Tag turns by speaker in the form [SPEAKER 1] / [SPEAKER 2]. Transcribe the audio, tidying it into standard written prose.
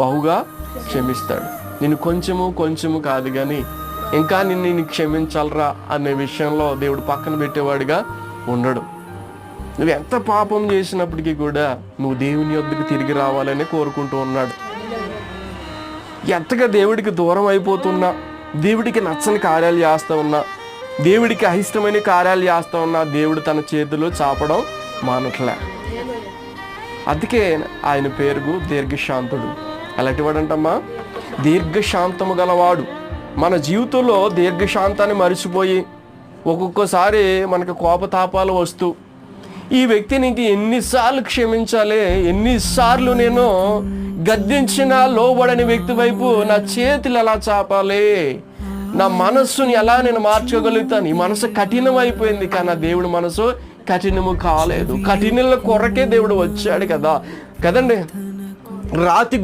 [SPEAKER 1] బహుగా క్షమిస్తాడు. నేను కొంచెము కాదు కానీ ఇంకా నిన్ను క్షమించాలరా అనే విషయంలో దేవుడు పక్కన పెట్టేవాడిగా ఉండడు. నువ్వు ఎంత పాపం చేసినప్పటికీ కూడా నువ్వు దేవుని యొద్దకు తిరిగి రావాలని కోరుకుంటూ ఉన్నాడు. ఎంతగా దేవుడికి దూరం అయిపోతున్నా, దేవుడికి నచ్చని కార్యాలు చేస్తూ ఉన్నా, దేవుడికి అయిష్టమైన కార్యాలు చేస్తూ ఉన్నా, దేవుడు తన చేతులు చాపడం మానట్లే. అందుకే ఆయన పేరు దీర్ఘశాంతుడు. అలాంటి వాడంటమ్మా దీర్ఘశాంతము గలవాడు. మన జీవితంలో దీర్ఘశాంతాన్ని మరిచిపోయి ఒక్కొక్కసారి మనకు కోపతాపాలు వస్తూ ఈ వ్యక్తిని ఎన్నిసార్లు క్షమించాలి, ఎన్నిసార్లు నేను గద్దించిన లోబడని వ్యక్తి వైపు నా చేతులు ఎలా చాపాలి, నా మనస్సుని ఎలా నేను మార్చుకోగలుగుతాను. ఈ మనసు కఠినం అయిపోయింది, కానీ నా దేవుడి మనసు కఠినము కాలేదు. కఠినల కొరకే దేవుడు వచ్చాడు కదండి. రాతి